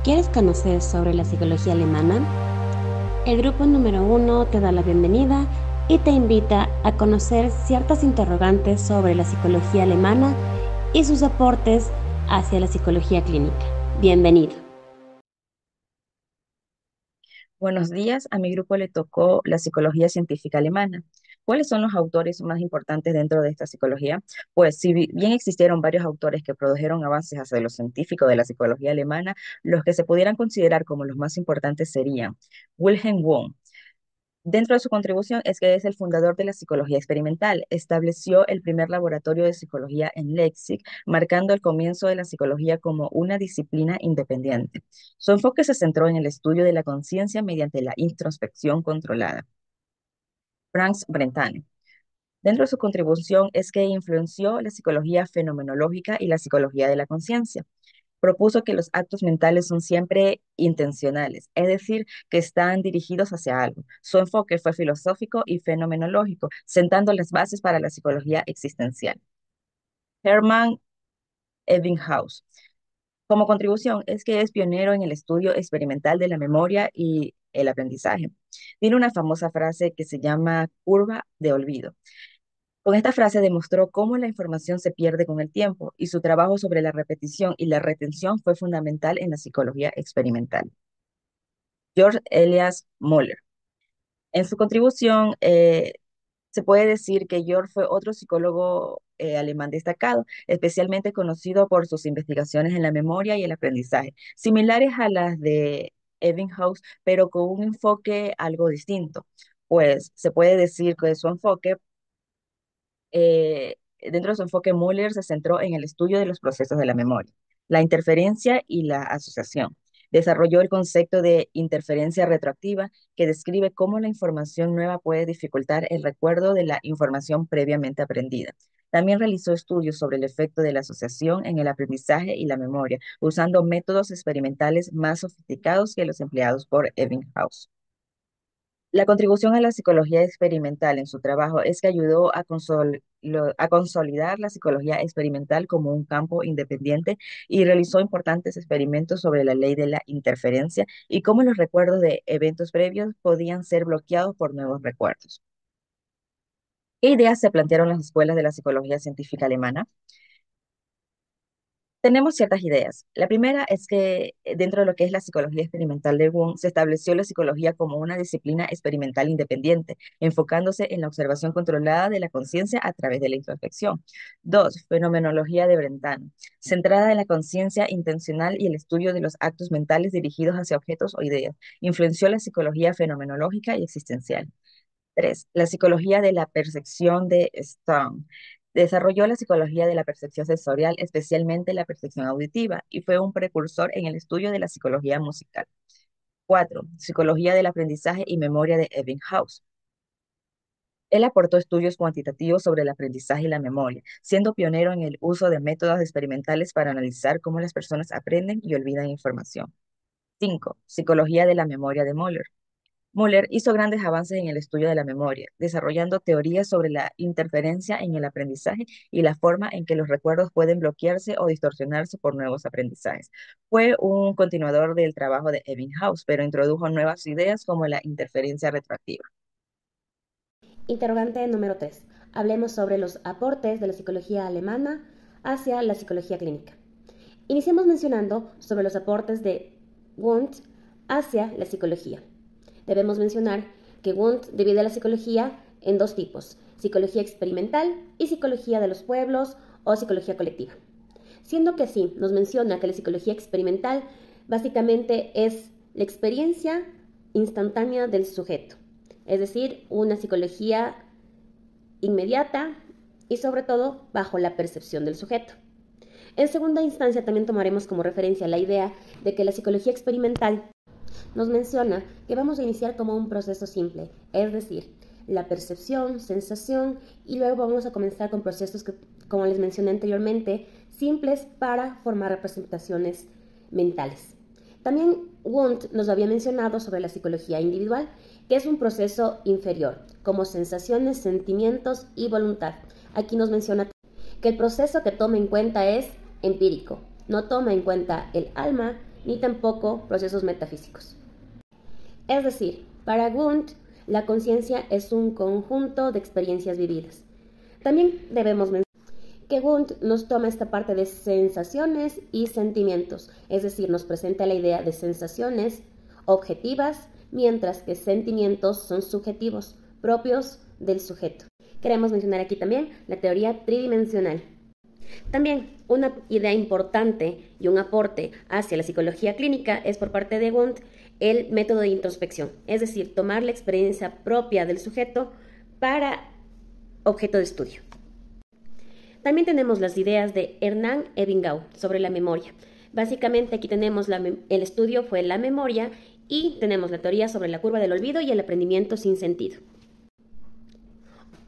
¿Quieres conocer sobre la psicología alemana? El grupo número 1 te da la bienvenida y te invita a conocer ciertas interrogantes sobre la psicología alemana y sus aportes hacia la psicología clínica. Bienvenido. Buenos días, a mi grupo le tocó la psicología científica alemana. ¿Cuáles son los autores más importantes dentro de esta psicología? Pues si bien existieron varios autores que produjeron avances hacia lo científico de la psicología alemana, los que se pudieran considerar como los más importantes serían Wilhelm Wundt. Dentro de su contribución es que es el fundador de la psicología experimental. Estableció el primer laboratorio de psicología en Leipzig, marcando el comienzo de la psicología como una disciplina independiente. Su enfoque se centró en el estudio de la conciencia mediante la introspección controlada. Franz Brentano. Dentro de su contribución es que influenció la psicología fenomenológica y la psicología de la conciencia. Propuso que los actos mentales son siempre intencionales, es decir, que están dirigidos hacia algo. Su enfoque fue filosófico y fenomenológico, sentando las bases para la psicología existencial. Hermann Ebbinghaus. Como contribución es que es pionero en el estudio experimental de la memoria y el aprendizaje. Tiene una famosa frase que se llama curva de olvido. Con esta frase demostró cómo la información se pierde con el tiempo y su trabajo sobre la repetición y la retención fue fundamental en la psicología experimental. George Elias Müller. En su contribución, se puede decir que George fue otro psicólogo alemán destacado, especialmente conocido por sus investigaciones en la memoria y el aprendizaje, similares a las de Ebbinghaus, pero con un enfoque algo distinto. Pues se puede decir que su enfoque dentro de su enfoque, Müller se centró en el estudio de los procesos de la memoria, la interferencia y la asociación. Desarrolló el concepto de interferencia retroactiva, que describe cómo la información nueva puede dificultar el recuerdo de la información previamente aprendida. También realizó estudios sobre el efecto de la asociación en el aprendizaje y la memoria, usando métodos experimentales más sofisticados que los empleados por Ebbinghaus. La contribución a la psicología experimental en su trabajo es que ayudó a consolidar la psicología experimental como un campo independiente y realizó importantes experimentos sobre la ley de la interferencia y cómo los recuerdos de eventos previos podían ser bloqueados por nuevos recuerdos. ¿Qué ideas se plantearon en las escuelas de la psicología científica alemana? Tenemos ciertas ideas. La primera es que dentro de lo que es la psicología experimental de Wundt, se estableció la psicología como una disciplina experimental independiente, enfocándose en la observación controlada de la conciencia a través de la introspección. Dos, fenomenología de Brentano, centrada en la conciencia intencional y el estudio de los actos mentales dirigidos hacia objetos o ideas. Influenció la psicología fenomenológica y existencial. Tres, la psicología de la percepción de Stone. Desarrolló la psicología de la percepción sensorial, especialmente la percepción auditiva, y fue un precursor en el estudio de la psicología musical. Cuatro, psicología del aprendizaje y memoria de Ebbinghaus. Él aportó estudios cuantitativos sobre el aprendizaje y la memoria, siendo pionero en el uso de métodos experimentales para analizar cómo las personas aprenden y olvidan información. Cinco, psicología de la memoria de Müller. Müller hizo grandes avances en el estudio de la memoria, desarrollando teorías sobre la interferencia en el aprendizaje y la forma en que los recuerdos pueden bloquearse o distorsionarse por nuevos aprendizajes. Fue un continuador del trabajo de Ebbinghaus, pero introdujo nuevas ideas como la interferencia retroactiva. Interrogante número 3. Hablemos sobre los aportes de la psicología alemana hacia la psicología clínica. Iniciamos mencionando sobre los aportes de Wundt hacia la psicología. Debemos mencionar que Wundt divide la psicología en dos tipos: psicología experimental y psicología de los pueblos o psicología colectiva. Siendo que así nos menciona que la psicología experimental básicamente es la experiencia instantánea del sujeto, es decir, una psicología inmediata y sobre todo bajo la percepción del sujeto. En segunda instancia también tomaremos como referencia la idea de que la psicología experimental nos menciona que vamos a iniciar como un proceso simple, es decir, la percepción, sensación, y luego vamos a comenzar con procesos que, como les mencioné anteriormente, simples para formar representaciones mentales. También Wundt nos había mencionado sobre la psicología individual, que es un proceso inferior, como sensaciones, sentimientos y voluntad. Aquí nos menciona que el proceso que toma en cuenta es empírico, no toma en cuenta el alma ni tampoco procesos metafísicos. Es decir, para Wundt, la conciencia es un conjunto de experiencias vividas. También debemos mencionar que Wundt nos toma esta parte de sensaciones y sentimientos, es decir, nos presenta la idea de sensaciones objetivas, mientras que sentimientos son subjetivos, propios del sujeto. Queremos mencionar aquí también la teoría tridimensional. También una idea importante y un aporte hacia la psicología clínica es por parte de Wundt el método de introspección, es decir, tomar la experiencia propia del sujeto para objeto de estudio. También tenemos las ideas de Hernán Ebbinghaus sobre la memoria. Básicamente aquí tenemos el estudio fue la memoria y tenemos la teoría sobre la curva del olvido y el aprendimiento sin sentido.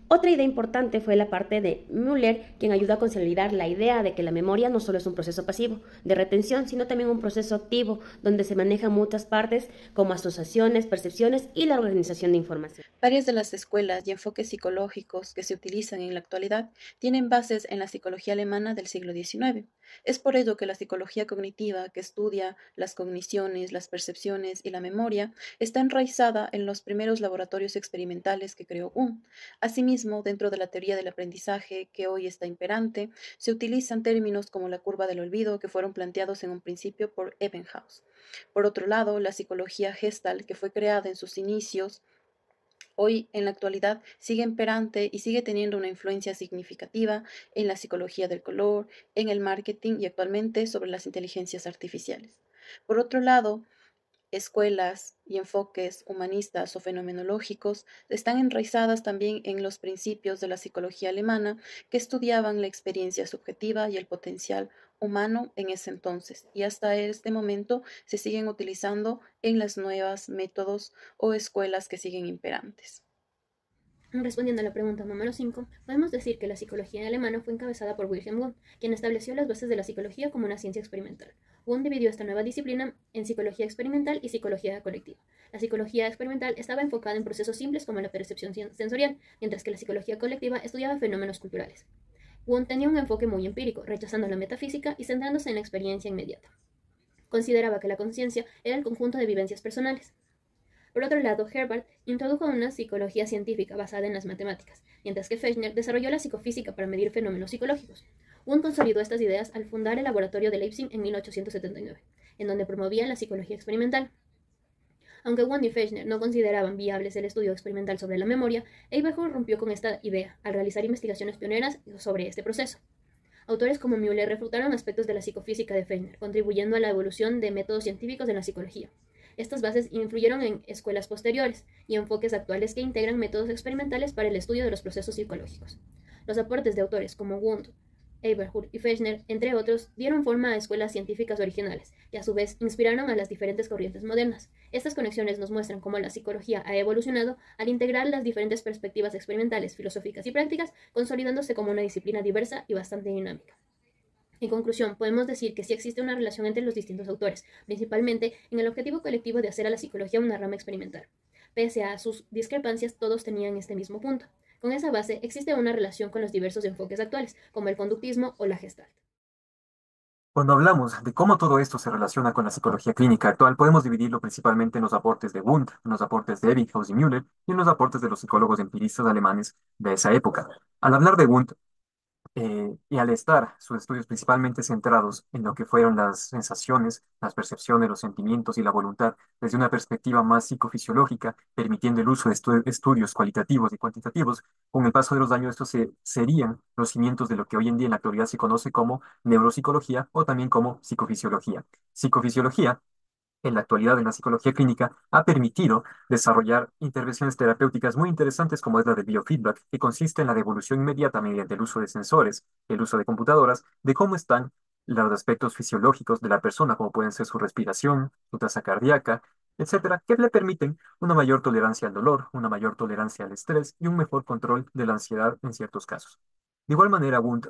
Otra idea importante fue la parte de Müller, quien ayudó a consolidar la idea de que la memoria no solo es un proceso pasivo de retención, sino también un proceso activo, donde se manejan muchas partes como asociaciones, percepciones y la organización de información. Varias de las escuelas y enfoques psicológicos que se utilizan en la actualidad tienen bases en la psicología alemana del siglo XIX. Es por ello que la psicología cognitiva, que estudia las cogniciones, las percepciones y la memoria, está enraizada en los primeros laboratorios experimentales que creó Wundt. Asimismo, dentro de la teoría del aprendizaje que hoy está imperante, se utilizan términos como la curva del olvido que fueron planteados en un principio por Ebbinghaus. Por otro lado, la psicología Gestalt, que fue creada en sus inicios, hoy en la actualidad sigue imperante y sigue teniendo una influencia significativa en la psicología del color, en el marketing y actualmente sobre las inteligencias artificiales. Por otro lado, escuelas y enfoques humanistas o fenomenológicos están enraizadas también en los principios de la psicología alemana que estudiaban la experiencia subjetiva y el potencial humano en ese entonces y hasta este momento se siguen utilizando en las nuevas métodos o escuelas que siguen imperantes. Respondiendo a la pregunta número 5, podemos decir que la psicología alemana fue encabezada por Wilhelm Wundt, quien estableció las bases de la psicología como una ciencia experimental. Wundt dividió esta nueva disciplina en psicología experimental y psicología colectiva. La psicología experimental estaba enfocada en procesos simples como la percepción sensorial, mientras que la psicología colectiva estudiaba fenómenos culturales. Wundt tenía un enfoque muy empírico, rechazando la metafísica y centrándose en la experiencia inmediata. Consideraba que la conciencia era el conjunto de vivencias personales. Por otro lado, Herbart introdujo una psicología científica basada en las matemáticas, mientras que Fechner desarrolló la psicofísica para medir fenómenos psicológicos. Wundt consolidó estas ideas al fundar el laboratorio de Leipzig en 1879, en donde promovía la psicología experimental. Aunque Wundt y Fechner no consideraban viables el estudio experimental sobre la memoria, Eberhard rompió con esta idea al realizar investigaciones pioneras sobre este proceso. Autores como Müller refutaron aspectos de la psicofísica de Fechner, contribuyendo a la evolución de métodos científicos en la psicología. Estas bases influyeron en escuelas posteriores y enfoques actuales que integran métodos experimentales para el estudio de los procesos psicológicos. Los aportes de autores como Wundt, Eberhard y Fechner, entre otros, dieron forma a escuelas científicas originales y a su vez inspiraron a las diferentes corrientes modernas. Estas conexiones nos muestran cómo la psicología ha evolucionado al integrar las diferentes perspectivas experimentales, filosóficas y prácticas, consolidándose como una disciplina diversa y bastante dinámica. En conclusión, podemos decir que sí existe una relación entre los distintos autores, principalmente en el objetivo colectivo de hacer a la psicología una rama experimental. Pese a sus discrepancias, todos tenían este mismo punto. Con esa base, existe una relación con los diversos enfoques actuales, como el conductismo o la Gestalt. Cuando hablamos de cómo todo esto se relaciona con la psicología clínica actual, podemos dividirlo principalmente en los aportes de Wundt, en los aportes de Ebbinghaus y Müller y en los aportes de los psicólogos empiristas alemanes de esa época. Al hablar de Wundt, y al estar sus estudios principalmente centrados en lo que fueron las sensaciones, las percepciones, los sentimientos y la voluntad desde una perspectiva más psicofisiológica, permitiendo el uso de estudios cualitativos y cuantitativos, con el paso de los años estos serían los cimientos de lo que hoy en día en la actualidad se conoce como neuropsicología o también como psicofisiología. Psicofisiología en la actualidad en la psicología clínica ha permitido desarrollar intervenciones terapéuticas muy interesantes como es la de biofeedback, que consiste en la devolución inmediata mediante el uso de sensores, el uso de computadoras, de cómo están los aspectos fisiológicos de la persona, como pueden ser su respiración, su tasa cardíaca, etcétera, que le permiten una mayor tolerancia al dolor, una mayor tolerancia al estrés y un mejor control de la ansiedad en ciertos casos. De igual manera, Wundt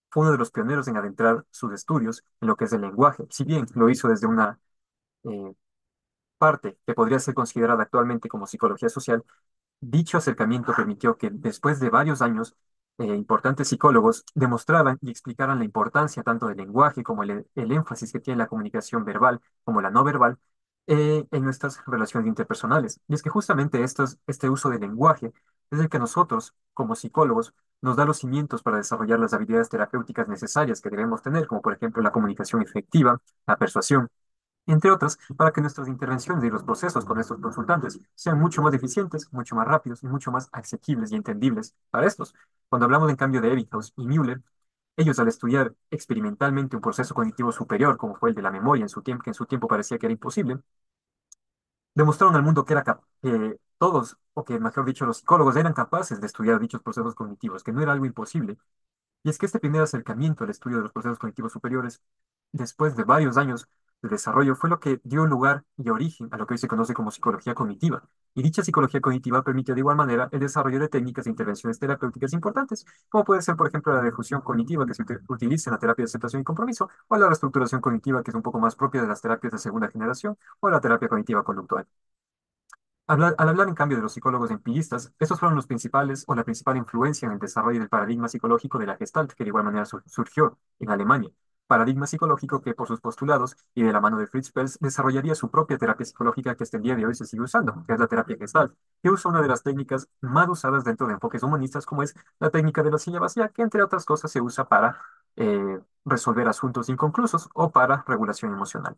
fue uno de los pioneros en adentrar sus estudios en lo que es el lenguaje, si bien lo hizo desde una eh, parte que podría ser considerada actualmente como psicología social, dicho acercamiento permitió que después de varios años importantes psicólogos demostraban y explicaran la importancia tanto del lenguaje como el énfasis que tiene la comunicación verbal como la no verbal en nuestras relaciones interpersonales. Y es que justamente este uso del lenguaje es el que nosotros, como psicólogos, nos da los cimientos para desarrollar las habilidades terapéuticas necesarias que debemos tener, como por ejemplo la comunicación efectiva, la persuasión, entre otras, para que nuestras intervenciones y los procesos con estos consultantes sean mucho más eficientes, mucho más rápidos y mucho más asequibles y entendibles para estos. Cuando hablamos en cambio de Ebbinghaus y Müller, ellos al estudiar experimentalmente un proceso cognitivo superior, como fue el de la memoria en su tiempo, que en su tiempo parecía que era imposible, demostraron al mundo que que todos, o que mejor dicho, los psicólogos eran capaces de estudiar dichos procesos cognitivos, que no era algo imposible. Y es que este primer acercamiento al estudio de los procesos cognitivos superiores, después de varios años de desarrollo, fue lo que dio lugar y origen a lo que hoy se conoce como psicología cognitiva. Y dicha psicología cognitiva permite de igual manera el desarrollo de técnicas e intervenciones terapéuticas importantes, como puede ser, por ejemplo, la difusión cognitiva que se utiliza en la terapia de aceptación y compromiso, o la reestructuración cognitiva que es un poco más propia de las terapias de segunda generación, o la terapia cognitiva conductual. Al hablar, en cambio, de los psicólogos empiristas, estos fueron los principales o la principal influencia en el desarrollo del paradigma psicológico de la Gestalt, que de igual manera surgió en Alemania. Paradigma psicológico que, por sus postulados y de la mano de Fritz Perls, desarrollaría su propia terapia psicológica que hasta el día de hoy se sigue usando, que es la terapia Gestalt, que usa una de las técnicas más usadas dentro de enfoques humanistas, como es la técnica de la silla vacía, que entre otras cosas se usa para resolver asuntos inconclusos o para regulación emocional.